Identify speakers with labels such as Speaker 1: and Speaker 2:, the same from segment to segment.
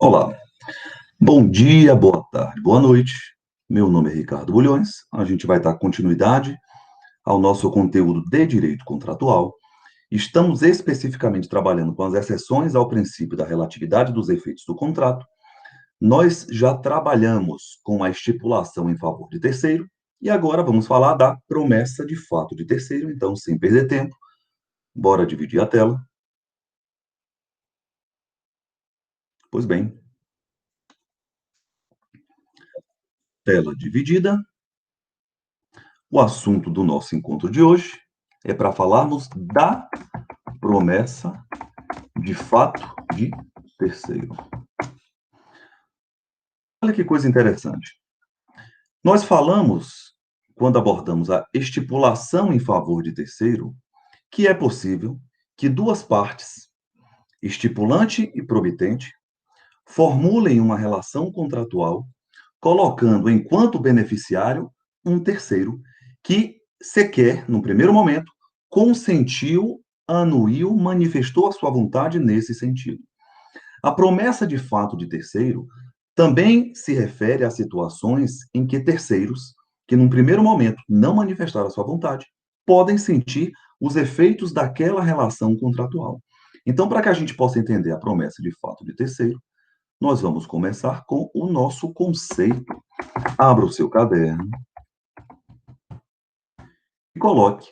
Speaker 1: Olá, bom dia, boa tarde, boa noite. Meu nome é Ricardo Bulhões. A gente vai dar continuidade ao nosso conteúdo de direito contratual. Estamos especificamente trabalhando com as exceções ao princípio da relatividade dos efeitos do contrato. Nós já trabalhamos com a estipulação em favor de terceiro e agora vamos falar da promessa de fato de terceiro. Então, sem perder tempo, bora dividir a tela. Pois bem, tela dividida. O assunto do nosso encontro de hoje é para falarmos da promessa de fato de terceiro. Olha que coisa interessante. Nós falamos, quando abordamos a estipulação em favor de terceiro, que é possível que duas partes, estipulante e promitente, formulem uma relação contratual, colocando enquanto beneficiário um terceiro que sequer, no primeiro momento, consentiu, anuiu, manifestou a sua vontade nesse sentido. A promessa de fato de terceiro também se refere a situações em que terceiros, que num primeiro momento não manifestaram a sua vontade, podem sentir os efeitos daquela relação contratual. Então, para que a gente possa entender a promessa de fato de terceiro, nós vamos começar com o nosso conceito. Abra o seu caderno e coloque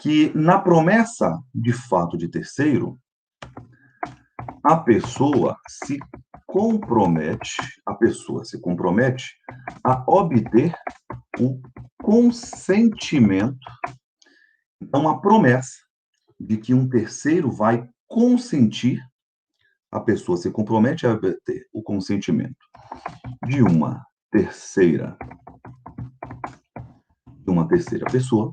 Speaker 1: que na promessa de fato de terceiro, a pessoa se compromete a obter o consentimento. Então, a promessa de que um terceiro vai consentir, a pessoa se compromete a obter o consentimento de uma terceira pessoa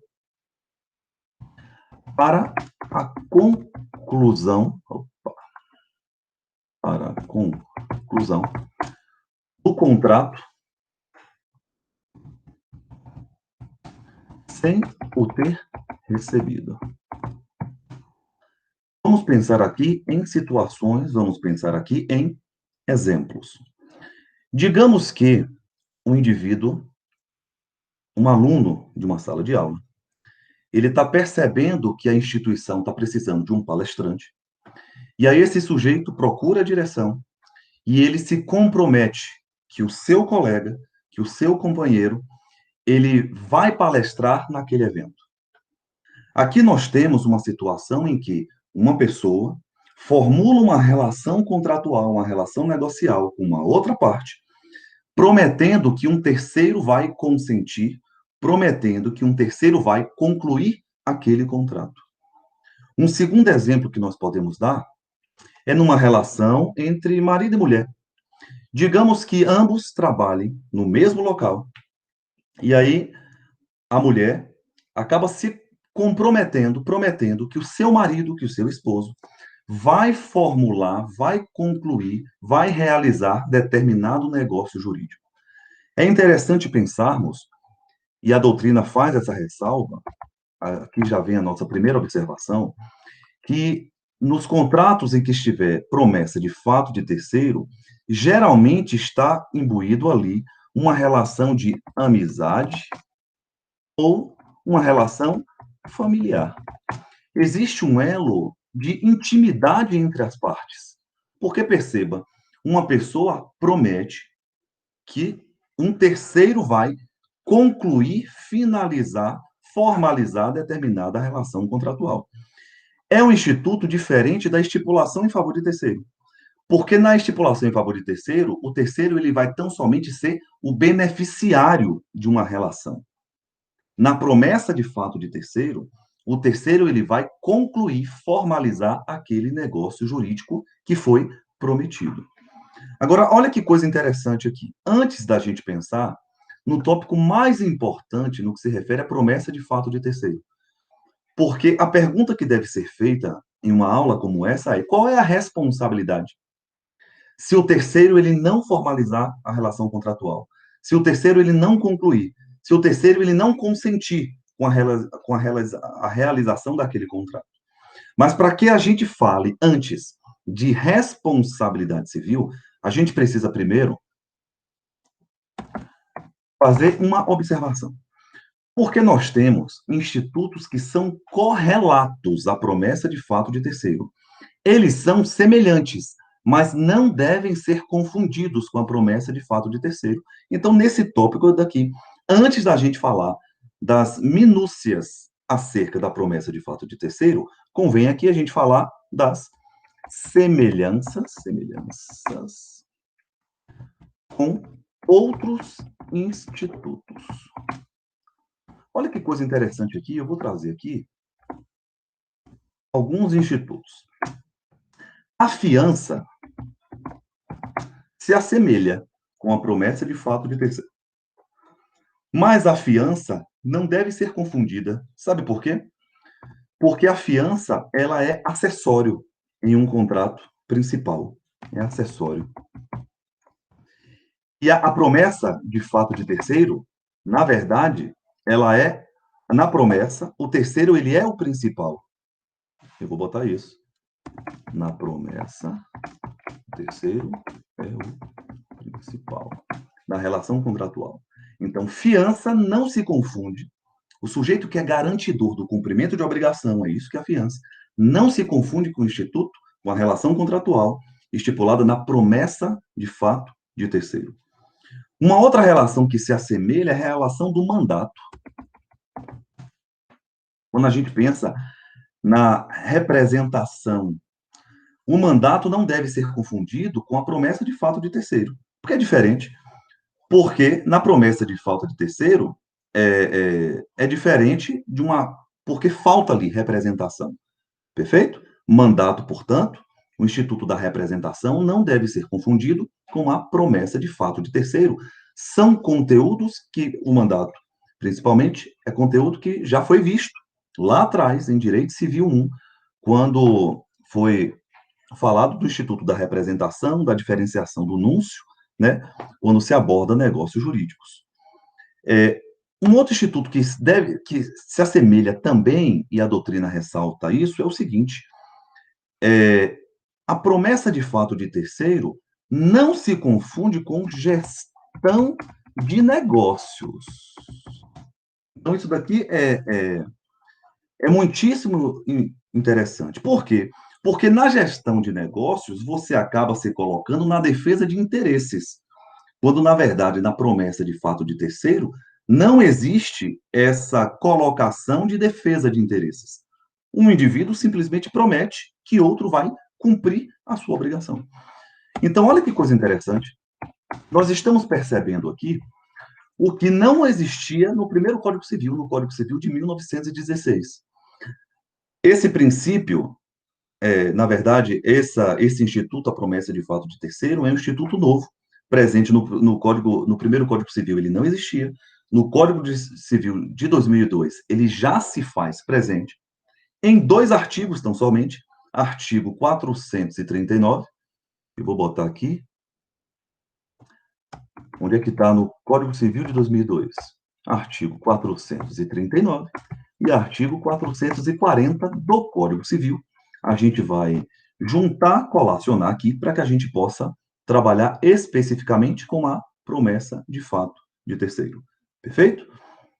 Speaker 1: para a conclusão do contrato sem o ter recebido. Vamos pensar aqui em situações, vamos pensar aqui em exemplos. Digamos que um indivíduo, um aluno de uma sala de aula, ele está percebendo que a instituição está precisando de um palestrante, e aí esse sujeito procura a direção e ele se compromete que o seu colega, que o seu companheiro, ele vai palestrar naquele evento. Aqui nós temos uma situação em que uma pessoa formula uma relação contratual, uma relação negocial com uma outra parte, prometendo que um terceiro vai consentir, prometendo que um terceiro vai concluir aquele contrato. Um segundo exemplo que nós podemos dar é numa relação entre marido e mulher. Digamos que ambos trabalhem no mesmo local, e aí a mulher acaba se comprometendo, prometendo que o seu marido, que o seu esposo, vai formular, vai concluir, vai realizar determinado negócio jurídico. É interessante pensarmos, e a doutrina faz essa ressalva, aqui já vem a nossa primeira observação, que nos contratos em que estiver promessa de fato de terceiro, geralmente está imbuído ali uma relação de amizade ou uma relação familiar. Existe um elo de intimidade entre as partes. Porque perceba, uma pessoa promete que um terceiro vai concluir, finalizar, formalizar determinada relação contratual. É um instituto diferente da estipulação em favor de terceiro. Porque na estipulação em favor de terceiro, o terceiro ele vai tão somente ser o beneficiário de uma relação. Na promessa de fato de terceiro, o terceiro ele vai concluir, formalizar aquele negócio jurídico que foi prometido. Agora, olha que coisa interessante aqui. Antes da gente pensar no tópico mais importante no que se refere à promessa de fato de terceiro. Porque a pergunta que deve ser feita em uma aula como essa é: qual é a responsabilidade? Se o terceiro ele não formalizar a relação contratual, se o terceiro ele não concluir, se o terceiro ele não consentir com a realização daquele contrato. Mas para que a gente fale antes de responsabilidade civil, a gente precisa primeiro fazer uma observação. Porque nós temos institutos que são correlatos à promessa de fato de terceiro. Eles são semelhantes, mas não devem ser confundidos com a promessa de fato de terceiro. Então, nesse tópico daqui, antes da gente falar das minúcias acerca da promessa de fato de terceiro, convém aqui a gente falar das semelhanças com outros institutos. Olha que coisa interessante aqui, eu vou trazer aqui alguns institutos. A fiança se assemelha com a promessa de fato de terceiro. Mas a fiança não deve ser confundida. Sabe por quê? Porque a fiança, ela é acessório em um contrato principal. É acessório. E a promessa de fato de terceiro, na verdade, ela é, na promessa, o terceiro, ele é o principal. Eu vou botar isso. Na promessa, o terceiro é o principal. Na relação contratual. Então, fiança não se confunde. O sujeito que é garantidor do cumprimento de obrigação, é isso que é a fiança, não se confunde com o instituto, com a relação contratual estipulada na promessa de fato de terceiro. Uma outra relação que se assemelha é a relação do mandato. Quando a gente pensa na representação, o mandato não deve ser confundido com a promessa de fato de terceiro, porque é diferente. Porque na promessa de falta de terceiro é diferente de uma. Porque falta ali representação. Perfeito? Mandato, portanto, o Instituto da Representação não deve ser confundido com a promessa de fato de terceiro. São conteúdos que o mandato, principalmente, é conteúdo que já foi visto lá atrás, em Direito Civil 1, quando foi falado do Instituto da Representação, da diferenciação do núncio, né, quando se aborda negócios jurídicos. Um outro instituto que se assemelha também, e a doutrina ressalta isso, é o seguinte: a promessa de fato de terceiro não se confunde com gestão de negócios. Então, isso daqui é muitíssimo interessante. Por quê? Porque na gestão de negócios, você acaba se colocando na defesa de interesses, quando, na verdade, na promessa de fato de terceiro, não existe essa colocação de defesa de interesses. Um indivíduo simplesmente promete que outro vai cumprir a sua obrigação. Então, olha que coisa interessante. Nós estamos percebendo aqui o que não existia no primeiro Código Civil, no Código Civil de 1916. Esse princípio, na verdade, esse instituto, a promessa de fato de terceiro, é um instituto novo, presente no primeiro Código Civil, ele não existia. No Código Civil de 2002, ele já se faz presente em 2 artigos, tão somente, artigo 439, eu vou botar aqui, onde é que está no Código Civil de 2002? Artigo 439 e artigo 440 do Código Civil. A gente vai juntar, colacionar aqui, para que a gente possa trabalhar especificamente com a promessa de fato de terceiro. Perfeito?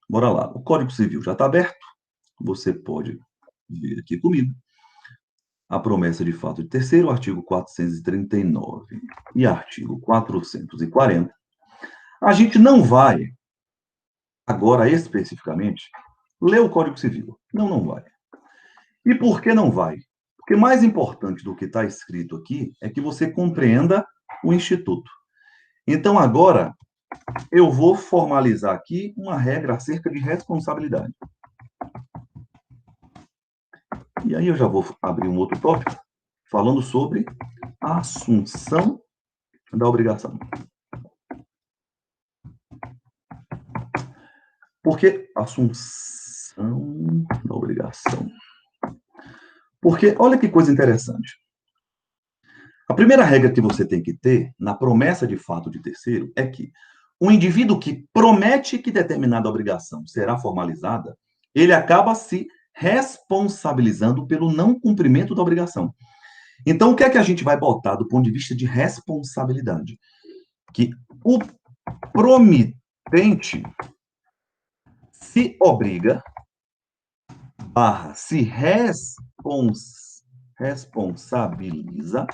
Speaker 1: Bora lá. O Código Civil já está aberto. Você pode ver aqui comigo. A promessa de fato de terceiro, artigo 439 e artigo 440. A gente não vai, agora especificamente, ler o Código Civil. Não vai. E por que não vai? Porque mais importante do que está escrito aqui é que você compreenda o Instituto. Então, agora, eu vou formalizar aqui uma regra acerca de responsabilidade. E aí eu já vou abrir um outro tópico, falando sobre a assunção da obrigação. Por que assunção da obrigação? Porque, olha que coisa interessante. A primeira regra que você tem que ter na promessa de fato de terceiro é que o indivíduo que promete que determinada obrigação será formalizada, ele acaba se responsabilizando pelo não cumprimento da obrigação. Então, o que é que a gente vai botar do ponto de vista de responsabilidade? Que o promitente se obriga, barra, se responsabiliza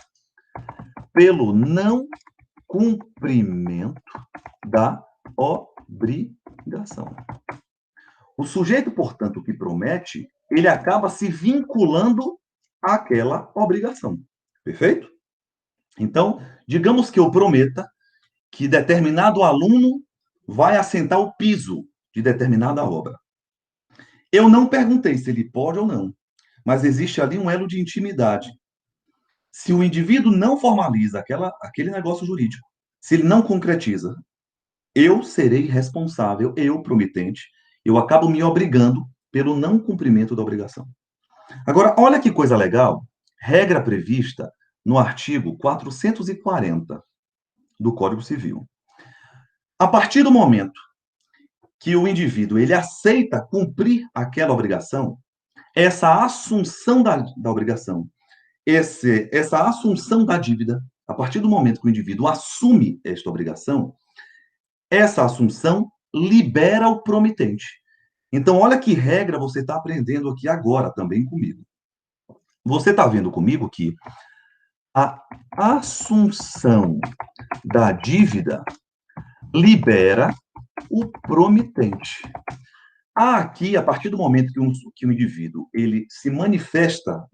Speaker 1: pelo não cumprimento da obrigação. O sujeito, portanto, que promete, ele acaba se vinculando àquela obrigação. Perfeito? Então, digamos que eu prometa que determinado aluno vai assentar o piso de determinada obra. Eu não perguntei se ele pode ou não, mas existe ali um elo de intimidade. Se o indivíduo não formaliza aquele negócio jurídico, se ele não concretiza, eu serei responsável, eu, promitente, eu acabo me obrigando pelo não cumprimento da obrigação. Agora, olha que coisa legal, regra prevista no artigo 440 do Código Civil. A partir do momento que o indivíduo ele aceita cumprir aquela obrigação, essa assunção da obrigação, essa assunção da dívida, a partir do momento que o indivíduo assume esta obrigação, essa assunção libera o promitente. Então, olha que regra você está aprendendo aqui agora também comigo. Você está vendo comigo que a assunção da dívida libera o promitente. Aqui, a partir do momento que o indivíduo ele se manifesta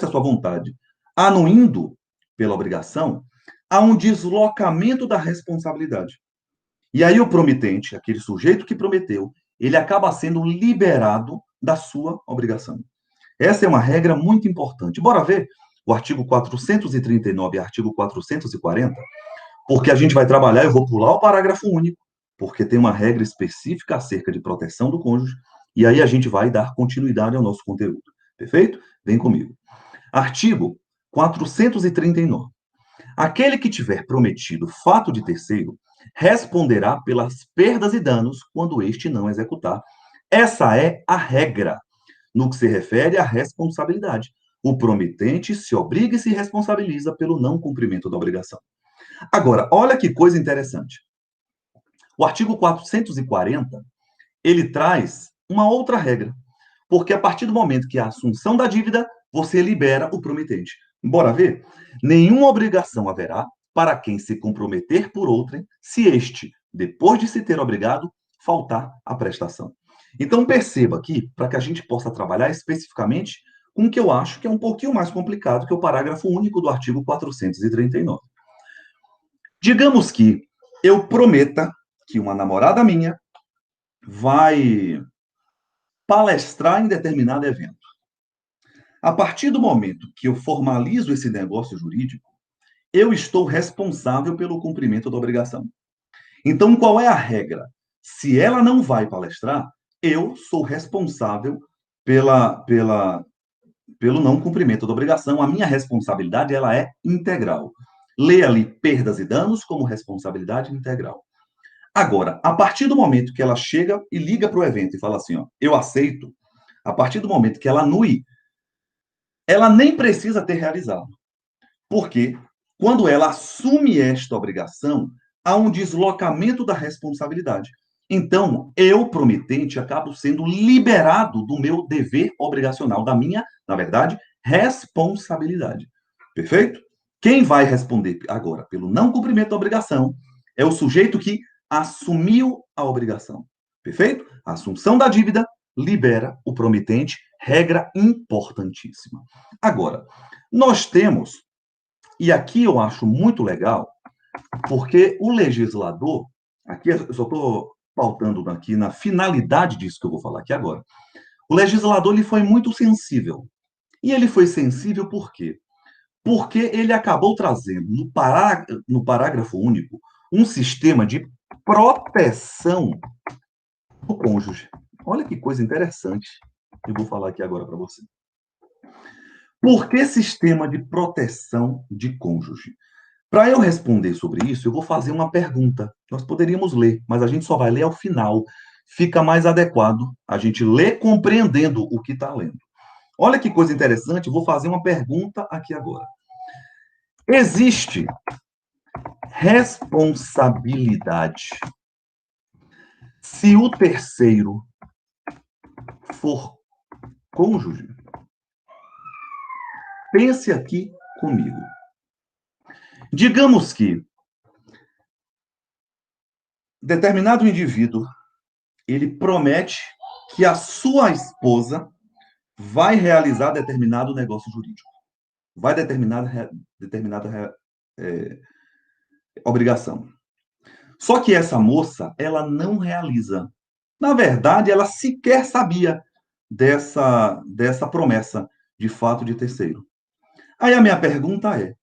Speaker 1: a sua vontade, anuindo pela obrigação, há um deslocamento da responsabilidade. E aí o promitente, aquele sujeito que prometeu, ele acaba sendo liberado da sua obrigação. Essa é uma regra muito importante. Bora ver o artigo 439 e artigo 440, porque a gente vai trabalhar, eu vou pular o parágrafo único, porque tem uma regra específica acerca de proteção do cônjuge, e aí a gente vai dar continuidade ao nosso conteúdo. Perfeito? Vem comigo. Artigo 439. Aquele que tiver prometido fato de terceiro responderá pelas perdas e danos quando este não executar. Essa é a regra no que se refere à responsabilidade. O prometente se obriga e se responsabiliza pelo não cumprimento da obrigação. Agora, olha que coisa interessante. O artigo 440, ele traz uma outra regra, porque a partir do momento que há a assunção da dívida, você libera o prometente. Bora ver? Nenhuma obrigação haverá para quem se comprometer por outrem, se este, depois de se ter obrigado, faltar à prestação. Então, perceba aqui, para que a gente possa trabalhar especificamente com o que eu acho que é um pouquinho mais complicado, que é o parágrafo único do artigo 439. Digamos que eu prometa que uma namorada minha vai palestrar em determinado evento. A partir do momento que eu formalizo esse negócio jurídico, eu estou responsável pelo cumprimento da obrigação. Então, qual é a regra? Se ela não vai palestrar, eu sou responsável pelo não cumprimento da obrigação. A minha responsabilidade ela é integral. Leia ali perdas e danos como responsabilidade integral. Agora, a partir do momento que ela chega e liga para o evento e fala assim, ó, eu aceito, a partir do momento que ela anui, ela nem precisa ter realizado. Porque quando ela assume esta obrigação, há um deslocamento da responsabilidade. Então, eu, promitente, acabo sendo liberado do meu dever obrigacional, da minha, na verdade, responsabilidade. Perfeito? Quem vai responder agora pelo não cumprimento da obrigação é o sujeito que assumiu a obrigação. Perfeito? A assunção da dívida libera o promitente, regra importantíssima. Agora, nós temos, e aqui eu acho muito legal, porque o legislador, aqui eu só estou pautando aqui na finalidade disso que eu vou falar aqui agora. O legislador ele foi muito sensível. E ele foi sensível por quê? Porque ele acabou trazendo no parágrafo único um sistema de proteção do cônjuge. Olha que coisa interessante que eu vou falar aqui agora para você. Por que sistema de proteção de cônjuge? Para eu responder sobre isso, eu vou fazer uma pergunta. Nós poderíamos ler, mas a gente só vai ler ao final. Fica mais adequado a gente ler compreendendo o que está lendo. Olha que coisa interessante, eu vou fazer uma pergunta aqui agora. Existe responsabilidade se o terceiro for cônjuge. Pense aqui comigo. Digamos que determinado indivíduo, ele promete que a sua esposa vai realizar determinado negócio jurídico, vai determinada obrigação. Só que essa moça, ela não realiza. Na verdade, ela sequer sabia dessa promessa de fato de terceiro. Aí a minha pergunta é: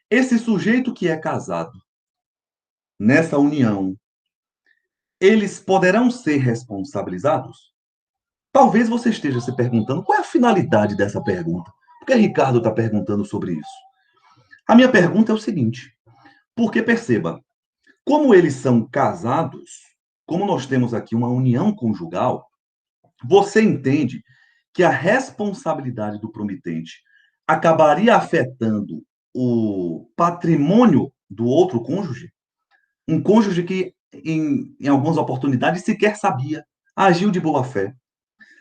Speaker 1: esse sujeito que é casado nessa união, eles poderão ser responsabilizados? Talvez você esteja se perguntando qual é a finalidade dessa pergunta. Por que Ricardo está perguntando sobre isso? A minha pergunta é o seguinte: porque perceba, como eles são casados, como nós temos aqui uma união conjugal, você entende que a responsabilidade do promitente acabaria afetando o patrimônio do outro cônjuge? Um cônjuge que, em algumas oportunidades, sequer sabia, agiu de boa fé.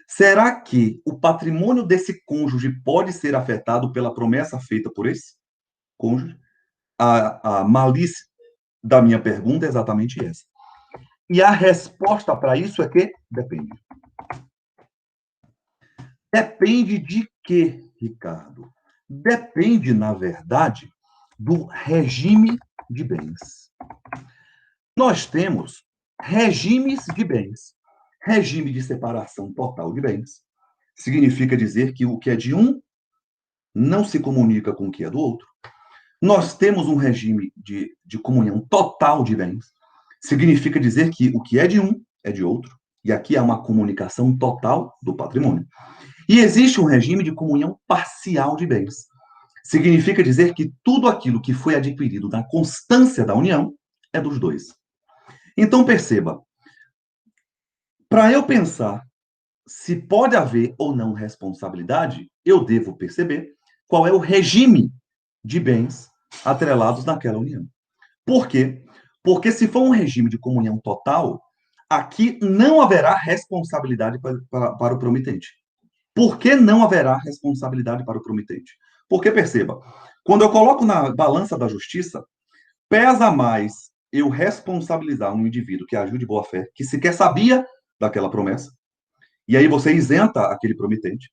Speaker 1: Será que o patrimônio desse cônjuge pode ser afetado pela promessa feita por esse cônjuge? A malícia da minha pergunta é exatamente essa. E a resposta para isso é que depende. Depende de quê, Ricardo? Depende, na verdade, do regime de bens. Nós temos regimes de bens. Regime de separação total de bens. Significa dizer que o que é de um não se comunica com o que é do outro. Nós temos um regime de comunhão total de bens. Significa dizer que o que é de um é de outro. E aqui há uma comunicação total do patrimônio. E existe um regime de comunhão parcial de bens. Significa dizer que tudo aquilo que foi adquirido na constância da união é dos dois. Então perceba, para eu pensar se pode haver ou não responsabilidade, eu devo perceber qual é o regime de bens atrelados naquela união. Por quê? Porque se for um regime de comunhão total, aqui não haverá responsabilidade para o promitente. Por que não haverá responsabilidade para o promitente? Porque, perceba, quando eu coloco na balança da justiça, pesa mais eu responsabilizar um indivíduo que agiu de boa fé, que sequer sabia daquela promessa, e aí você isenta aquele promitente,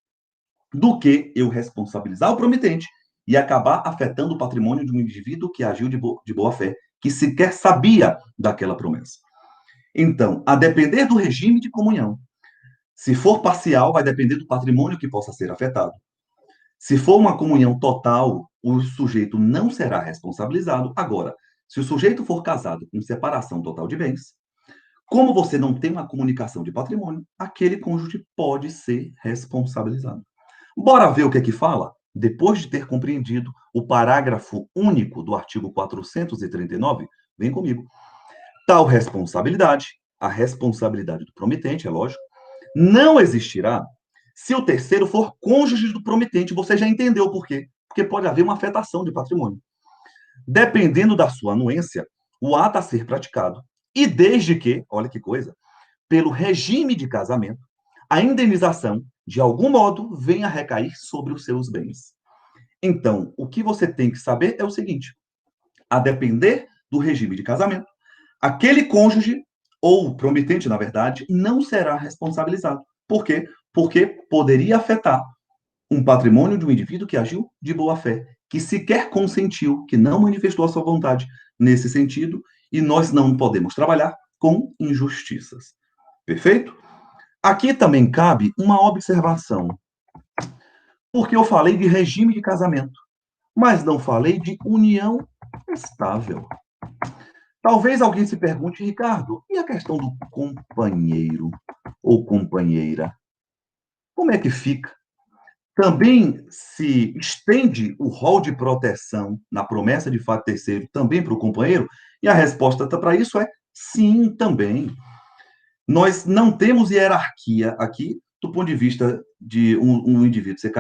Speaker 1: do que eu responsabilizar o promitente e acabar afetando o patrimônio de um indivíduo que agiu de boa fé, que sequer sabia daquela promessa. Então, a depender do regime de comunhão, se for parcial, vai depender do patrimônio que possa ser afetado. Se for uma comunhão total, o sujeito não será responsabilizado. Agora, se o sujeito for casado com separação total de bens, como você não tem uma comunicação de patrimônio, aquele cônjuge pode ser responsabilizado. Bora ver o que é que fala? Depois de ter compreendido o parágrafo único do artigo 439, vem comigo. Tal responsabilidade, a responsabilidade do promitente, é lógico, não existirá se o terceiro for cônjuge do promitente. Você já entendeu por quê? Porque pode haver uma afetação de patrimônio. Dependendo da sua anuência, o ato a ser praticado, e desde que, olha que coisa, pelo regime de casamento, a indenização, de algum modo, venha a recair sobre os seus bens. Então, o que você tem que saber é o seguinte: a depender do regime de casamento, aquele cônjuge, ou promitente, na verdade, não será responsabilizado. Por quê? Porque poderia afetar um patrimônio de um indivíduo que agiu de boa fé, que sequer consentiu, que não manifestou a sua vontade nesse sentido, e nós não podemos trabalhar com injustiças. Perfeito? Aqui também cabe uma observação, porque eu falei de regime de casamento, mas não falei de união estável. Talvez alguém se pergunte, Ricardo, e a questão do companheiro ou companheira? Como é que fica? Também se estende o rol de proteção na promessa de fato terceiro também para o companheiro? E a resposta para isso é sim, também. Nós não temos hierarquia aqui do ponto de vista de um indivíduo ser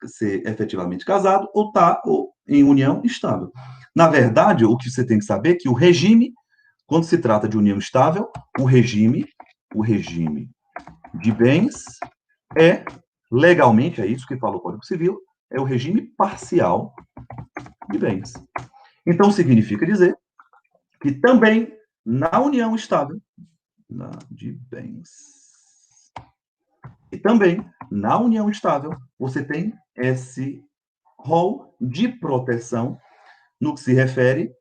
Speaker 1: ser efetivamente casado ou está em união estável. Na verdade, o que você tem que saber é que o regime, quando se trata de união estável, o regime de bens é, legalmente, é isso que fala o Código Civil, é o regime parcial de bens. Então, significa dizer que também na união estável de bens, e também na união estável, você tem esse rol de proteção no que se refere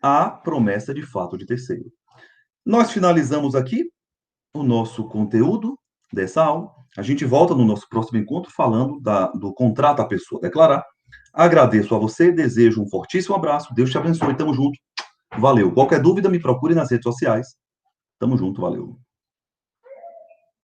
Speaker 1: à promessa de fato de terceiro. Nós finalizamos aqui o nosso conteúdo dessa aula. A gente volta no nosso próximo encontro falando do contrato à pessoa declarar. Agradeço a você, desejo um fortíssimo abraço, Deus te abençoe, tamo junto, valeu. Qualquer dúvida, me procure nas redes sociais. Tamo junto, valeu.